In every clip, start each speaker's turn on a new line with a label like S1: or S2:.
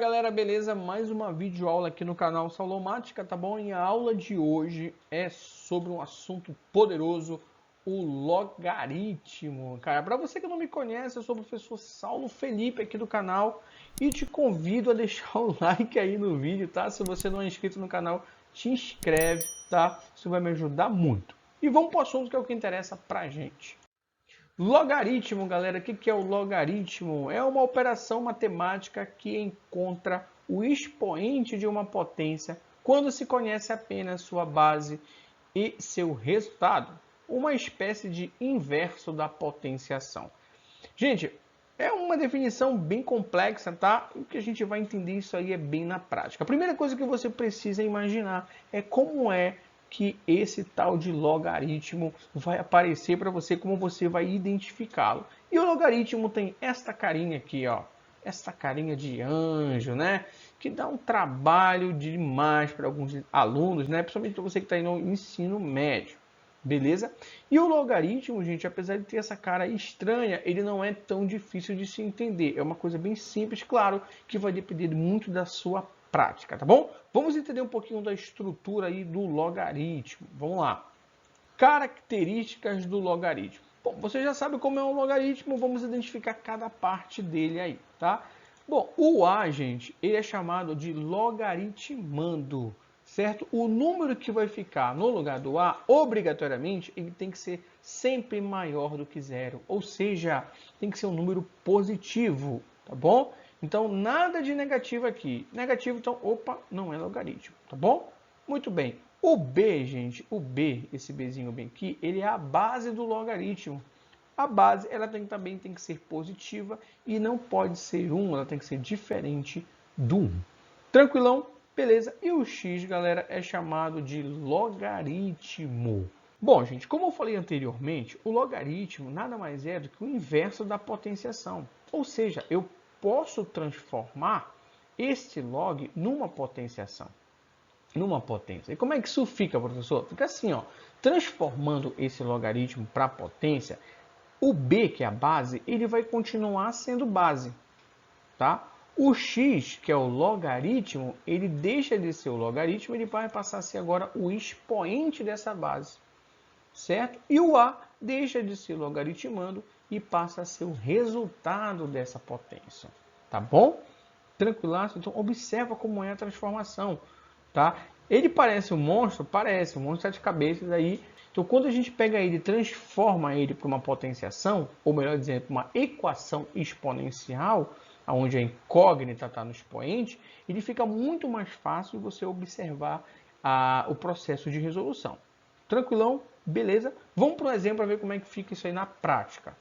S1: galera, beleza? Mais uma videoaula aqui no canal Saulomática, tá bom? E a aula de hoje é sobre um assunto poderoso, o logaritmo. Cara, para você que não me conhece, eu sou o professor Saulo Felipe aqui do canal e te convido a deixar o like aí no vídeo, tá? Se você não é inscrito no canal, te inscreve, tá? Isso vai me ajudar muito. E vamos para o assunto que é o que interessa pra gente. Logaritmo, galera, o que é o logaritmo? É uma operação matemática que encontra o expoente de uma potência quando se conhece apenas sua base e seu resultado, uma espécie de inverso da potenciação. Gente, é uma definição bem complexa, tá? O que a gente vai entender isso aí é bem na prática. A primeira coisa que você precisa imaginar é como é que esse tal de logaritmo vai aparecer para você, como você vai identificá-lo. E o logaritmo tem esta carinha aqui, ó. Esta carinha de anjo, né? Que dá um trabalho demais para alguns alunos, né? Principalmente para você que está aí no ensino médio. Beleza? E o logaritmo, gente, apesar de ter essa cara estranha, ele não é tão difícil de se entender. É uma coisa bem simples, claro, que vai depender muito da sua prática, tá bom? Vamos entender um pouquinho da estrutura aí do logaritmo. Vamos lá. Características do logaritmo. Bom, você já sabe como é um logaritmo, vamos identificar cada parte dele aí, tá? Bom, o A, gente, ele é chamado de logaritmando, certo? O número que vai ficar no lugar do A, obrigatoriamente, ele tem que ser sempre maior do que zero, ou seja, tem que ser um número positivo, tá bom? Então, nada de negativo aqui. Negativo, então, opa, não é logaritmo, tá bom? Muito bem. O B, gente, o B, esse Bzinho bem aqui, ele é a base do logaritmo. A base, ela também tem que ser positiva e não pode ser 1, ela tem que ser diferente do 1. Tranquilão? Beleza. E o x, galera, é chamado de logaritmo. Bom, gente, como eu falei anteriormente, o logaritmo nada mais é do que o inverso da potenciação. Ou seja, eu posso transformar este log numa potenciação. Numa potência. E como é que isso fica, professor? Fica assim, ó. Transformando esse logaritmo para potência, o b, que é a base, ele vai continuar sendo base, tá? O x, que é o logaritmo, ele deixa de ser o logaritmo, ele vai passar a ser agora o expoente dessa base, certo? E o a deixa de ser logaritmando e passa a ser o resultado dessa potência, tá bom? Tranquilaço? Então, observa como é a transformação, tá? Ele parece um monstro? Parece, um monstro de 7 cabeças aí. Então, quando a gente pega ele e transforma ele para uma potenciação, ou melhor dizendo, para uma equação exponencial, onde a incógnita está no expoente, ele fica muito mais fácil de você observar o processo de resolução. Tranquilão? Beleza? Vamos para um exemplo para ver como é que fica isso aí na prática.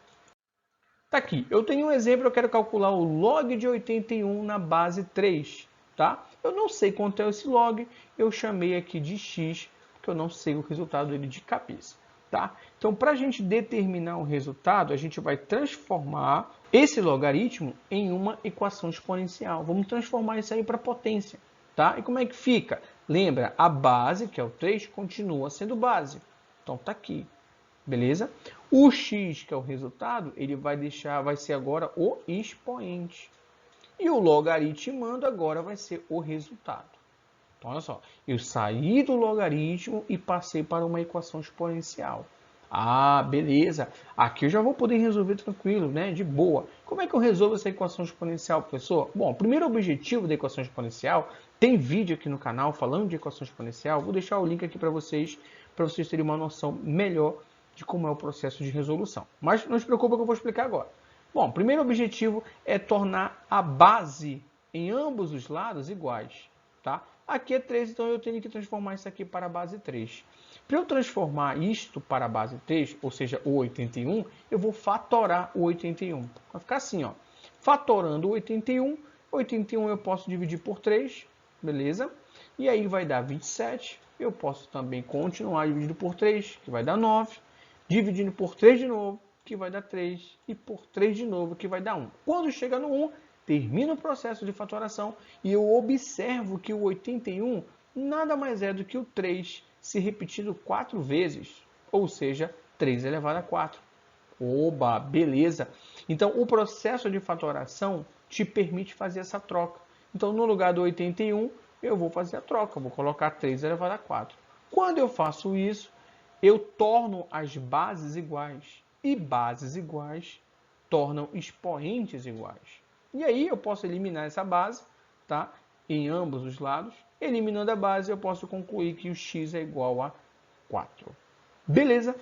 S1: Tá aqui, eu tenho um exemplo, eu quero calcular o log de 81 na base 3, tá? Eu não sei quanto é esse log, eu chamei aqui de x, porque eu não sei o resultado dele de cabeça, tá? Então, para a gente determinar o resultado, a gente vai transformar esse logaritmo em uma equação exponencial. Vamos transformar isso aí para potência, tá? E como é que fica? Lembra, a base, que é o 3, continua sendo base. Então, tá aqui. Beleza? O x, que é o resultado, ele vai ser agora o expoente. E o logaritmando agora vai ser o resultado. Então, olha só. Eu saí do logaritmo e passei para uma equação exponencial. Ah, beleza. Aqui eu já vou poder resolver tranquilo, né? De boa. Como é que eu resolvo essa equação exponencial, professor? Bom, o primeiro objetivo da equação exponencial, tem vídeo aqui no canal falando de equação exponencial. Vou deixar o link aqui para vocês terem uma noção melhor de como é o processo de resolução. Mas não se preocupe que eu vou explicar agora. Bom, o primeiro objetivo é tornar a base em ambos os lados iguais, tá? Aqui é 3, então eu tenho que transformar isso aqui para a base 3. Para eu transformar isto para a base 3, ou seja, o 81, eu vou fatorar o 81. Vai ficar assim, ó. Fatorando o 81, 81 eu posso dividir por 3, beleza? E aí vai dar 27. Eu posso também continuar dividindo por 3, que vai dar 9. Dividindo por 3 de novo, que vai dar 3. E por 3 de novo, que vai dar 1. Quando chega no 1, termina o processo de fatoração e eu observo que o 81 nada mais é do que o 3 se repetindo 4 vezes, ou seja, 3 elevado a 4. Oba, beleza! Então, o processo de fatoração te permite fazer essa troca. Então, no lugar do 81, eu vou fazer a troca. Vou colocar 3 elevado a 4. Quando eu faço isso, eu torno as bases iguais. E bases iguais tornam expoentes iguais. E aí eu posso eliminar essa base, tá? Em ambos os lados. Eliminando a base, eu posso concluir que o x é igual a 4. Beleza?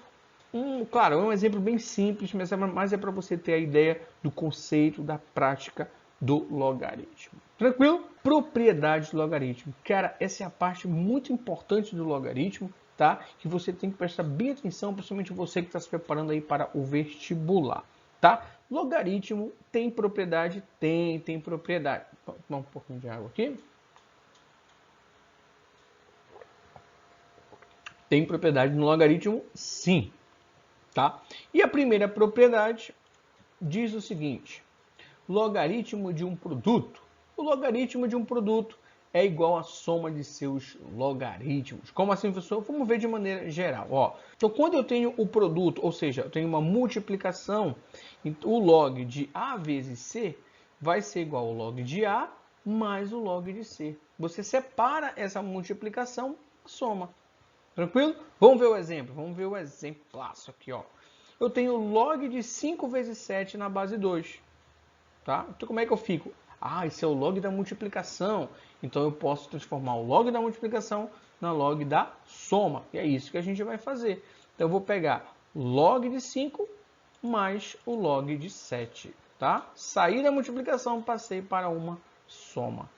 S1: Claro, é um exemplo bem simples, mas é para você ter a ideia do conceito, da prática do logaritmo. Tranquilo? Propriedades do logaritmo. Cara, essa é a parte muito importante do logaritmo, tá? Que você tem que prestar bem atenção, principalmente você que está se preparando aí para o vestibular, tá? Logaritmo tem propriedade? Tem propriedade. Vou tomar um pouquinho de água aqui. Tem propriedade no logaritmo? Sim. Tá? E a primeira propriedade diz o seguinte: logaritmo de um produto. O logaritmo de um produto é igual à soma de seus logaritmos. Como assim, professor? Vamos ver de maneira geral. Ó, então, quando eu tenho o produto, ou seja, eu tenho uma multiplicação, o log de A vezes C vai ser igual ao log de A mais o log de C. Você separa essa multiplicação, soma. Tranquilo? Vamos ver o exemplo. Vamos ver o exemplaço aqui, ó. Eu tenho log de 5 vezes 7 na base 2. Tá? Então, como é que eu fico? Ah, esse é o log da multiplicação. Então, eu posso transformar o log da multiplicação na log da soma. E é isso que a gente vai fazer. Então, eu vou pegar log de 5 mais o log de 7. Tá? Saí da multiplicação, passei para uma soma.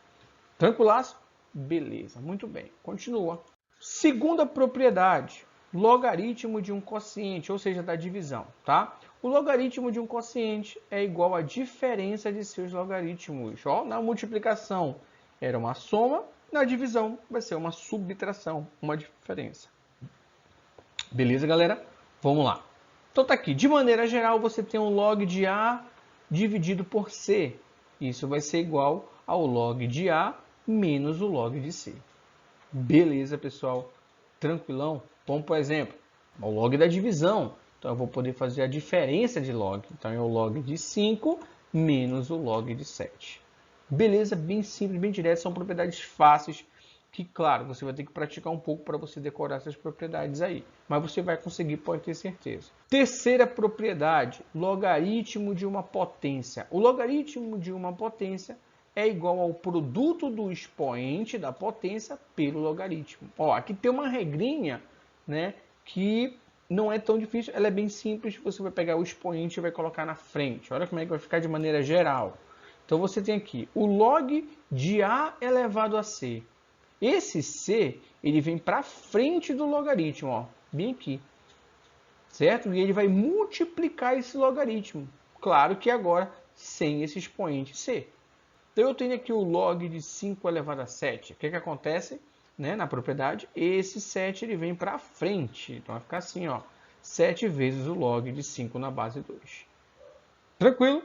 S1: Tranquilaço? Beleza, muito bem. Continua. Segunda propriedade, logaritmo de um quociente, ou seja, da divisão, tá? O logaritmo de um quociente é igual à diferença de seus logaritmos. Ó, na multiplicação era uma soma, na divisão vai ser uma subtração, uma diferença. Beleza, galera? Vamos lá. Então tá aqui, de maneira geral, você tem um log de A dividido por C. Isso vai ser igual ao log de A menos o log de C. Beleza, pessoal? Tranquilão? Vamos, por exemplo, o log da divisão. Então, eu vou poder fazer a diferença de log. Então, é o log de 5 menos o log de 7. Beleza? Bem simples, bem direto. São propriedades fáceis que, claro, você vai ter que praticar um pouco para você decorar essas propriedades aí. Mas você vai conseguir, pode ter certeza. Terceira propriedade, logaritmo de uma potência. O logaritmo de uma potência é igual ao produto do expoente da potência pelo logaritmo. Ó, aqui tem uma regrinha, né, que não é tão difícil, ela é bem simples. Você vai pegar o expoente e vai colocar na frente. Olha como é que vai ficar de maneira geral. Então você tem aqui o log de A elevado a C. Esse C, ele vem para frente do logaritmo, ó, bem aqui. Certo? E ele vai multiplicar esse logaritmo. Claro que agora sem esse expoente C. Então, eu tenho aqui o log de 5 elevado a 7. O que acontece, né, na propriedade? Esse 7 ele vem para frente. Então, vai ficar assim, ó, 7 vezes o log de 5 na base 2. Tranquilo?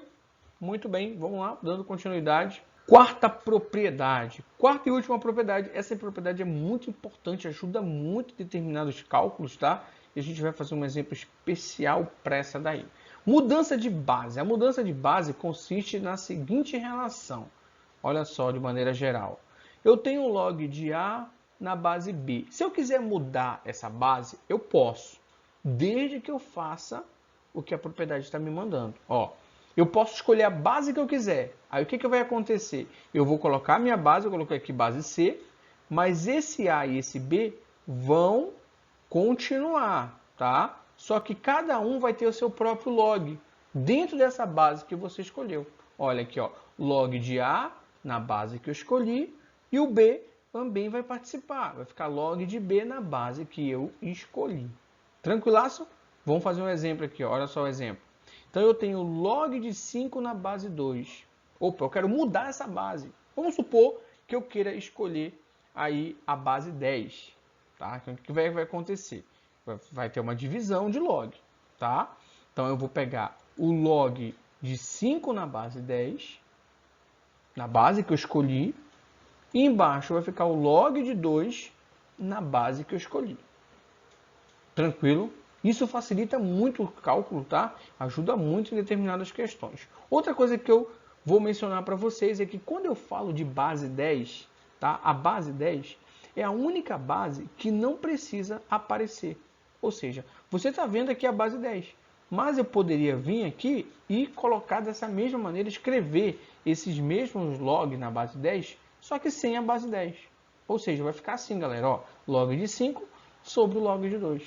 S1: Muito bem, vamos lá, dando continuidade. Quarta propriedade. Quarta e última propriedade. Essa propriedade é muito importante, ajuda muito em determinados cálculos, tá? E a gente vai fazer um exemplo especial para essa daí. Mudança de base. A mudança de base consiste na seguinte relação. Olha só, de maneira geral. Eu tenho um log de A na base B. Se eu quiser mudar essa base, eu posso. Desde que eu faça o que a propriedade está me mandando. Ó, eu posso escolher a base que eu quiser. Aí o que vai acontecer? Eu vou colocar a minha base, eu coloquei aqui base C, mas esse A e esse B vão continuar, tá? Só que cada um vai ter o seu próprio log dentro dessa base que você escolheu. Olha aqui, ó, log de A na base que eu escolhi e o B também vai participar. Vai ficar log de B na base que eu escolhi. Tranquilaço? Vamos fazer um exemplo aqui, ó. Olha só o exemplo. Então eu tenho log de 5 na base 2. Opa, eu quero mudar essa base. Vamos supor que eu queira escolher aí a base 10. Tá? Então o que vai acontecer? Vai ter uma divisão de log, tá? Então eu vou pegar o log de 5 na base 10, na base que eu escolhi, e embaixo vai ficar o log de 2 na base que eu escolhi. Tranquilo? Isso facilita muito o cálculo, tá? Ajuda muito em determinadas questões. Outra coisa que eu vou mencionar para vocês é que quando eu falo de base 10, tá? A base 10 é a única base que não precisa aparecer. Ou seja, você está vendo aqui a base 10, mas eu poderia vir aqui e colocar dessa mesma maneira, escrever esses mesmos log na base 10, só que sem a base 10. Ou seja, vai ficar assim, galera, ó, log de 5 sobre o log de 2,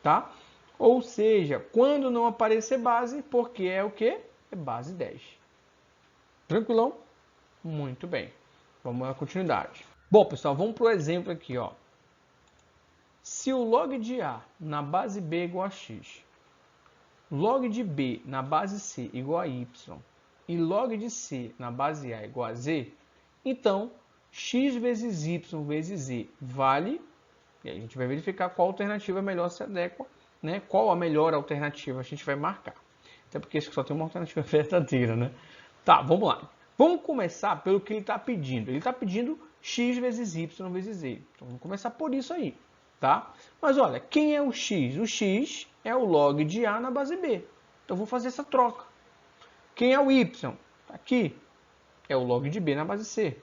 S1: tá? Ou seja, quando não aparecer base, porque é o que? É base 10. Tranquilão? Muito bem. Vamos à continuidade. Bom, pessoal, vamos para o exemplo aqui, ó. Se o log de A na base B é igual a x, log de B na base C igual a y e log de C na base A igual a z, então x vezes y vezes z vale, e aí a gente vai verificar qual alternativa melhor se adequa, né? Qual a melhor alternativa a gente vai marcar. Até porque só tem uma alternativa verdadeira, né? Tá, vamos lá. Vamos começar pelo que ele está pedindo. Ele está pedindo x vezes y vezes z. Então vamos começar por isso aí, tá? Mas olha, quem é o x? O x é o log de A na base B. Então eu vou fazer essa troca. Quem é o y? Aqui. É o log de B na base C.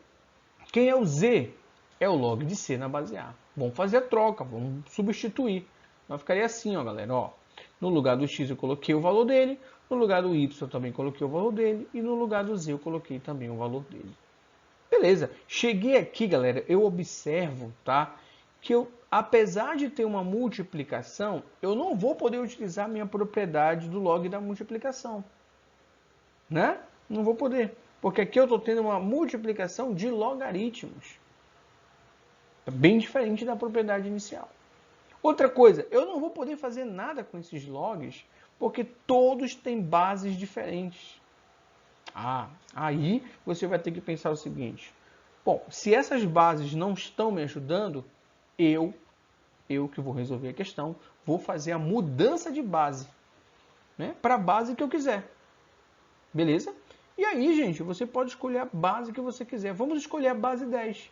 S1: Quem é o z? É o log de C na base A. Vamos fazer a troca, vamos substituir. Então ficaria assim, ó, galera. Ó. No lugar do x eu coloquei o valor dele, no lugar do y eu também coloquei o valor dele, e no lugar do z eu coloquei também o valor dele. Beleza. Cheguei aqui, galera, eu observo, tá? Que eu, apesar de ter uma multiplicação, eu não vou poder utilizar a minha propriedade do log da multiplicação. Né? Não vou poder. Porque aqui eu estou tendo uma multiplicação de logaritmos. É bem diferente da propriedade inicial. Outra coisa, eu não vou poder fazer nada com esses logs, porque todos têm bases diferentes. Aí você vai ter que pensar o seguinte. Bom, se essas bases não estão me ajudando, eu que vou resolver a questão, vou fazer a mudança de base, né, para a base que eu quiser. Beleza? E aí, gente, você pode escolher a base que você quiser. Vamos escolher a base 10.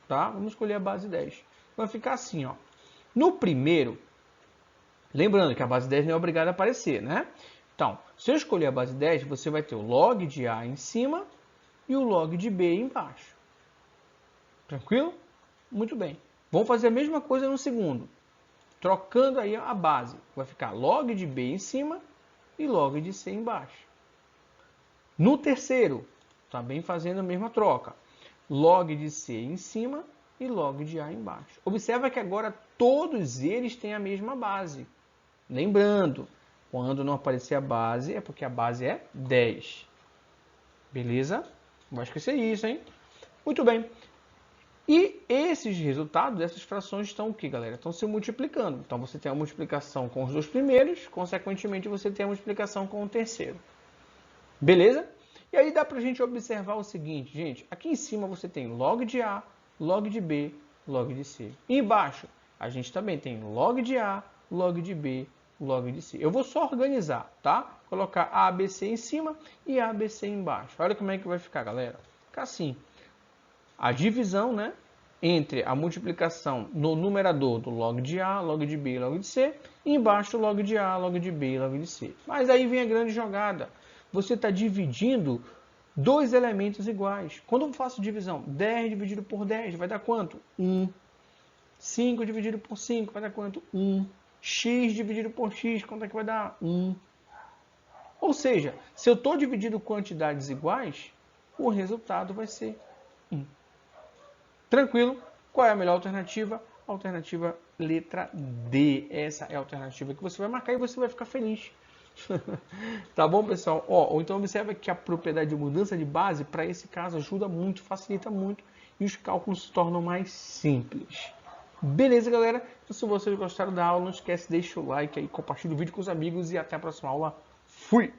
S1: Tá? Vamos escolher a base 10. Vai ficar assim, ó. No primeiro, lembrando que a base 10 não é obrigada a aparecer, né? Então, se eu escolher a base 10, você vai ter o log de A em cima e o log de B embaixo. Tranquilo? Muito bem. Vamos fazer a mesma coisa no segundo. Trocando aí a base. Vai ficar log de B em cima e log de C embaixo. No terceiro, também fazendo a mesma troca. Log de C em cima e log de A embaixo. Observa que agora todos eles têm a mesma base. Lembrando, quando não aparecer a base, é porque a base é 10. Beleza? Não vai esquecer isso, hein? Muito bem. E esses resultados, essas frações estão o que, galera? Estão se multiplicando. Então você tem a multiplicação com os dois primeiros, consequentemente você tem a multiplicação com o terceiro. Beleza? E aí dá pra gente observar o seguinte, gente. Aqui em cima você tem log de A, log de B, log de C. E embaixo a gente também tem log de A, log de B, log de C. Eu vou só organizar, tá? Colocar A, B, C em cima e A, B, C embaixo. Olha como é que vai ficar, galera. Fica assim. A divisão, né, entre a multiplicação no numerador do log de A, log de B, log de C, e embaixo log de A, log de B, log de C. Mas aí vem a grande jogada. Você está dividindo dois elementos iguais. Quando eu faço divisão, 10 dividido por 10 vai dar quanto? 1. 5 dividido por 5 vai dar quanto? 1. X dividido por x, quanto é que vai dar? 1. Ou seja, se eu estou dividindo quantidades iguais, o resultado vai ser 1. Tranquilo? Qual é a melhor alternativa? A alternativa letra D. Essa é a alternativa que você vai marcar e você vai ficar feliz. Tá bom, pessoal? Ou então observa que a propriedade de mudança de base, para esse caso, ajuda muito, facilita muito e os cálculos se tornam mais simples. Beleza, galera? Então, se vocês gostaram da aula, não esquece de deixar o like aí, compartilha o vídeo com os amigos e até a próxima aula. Fui!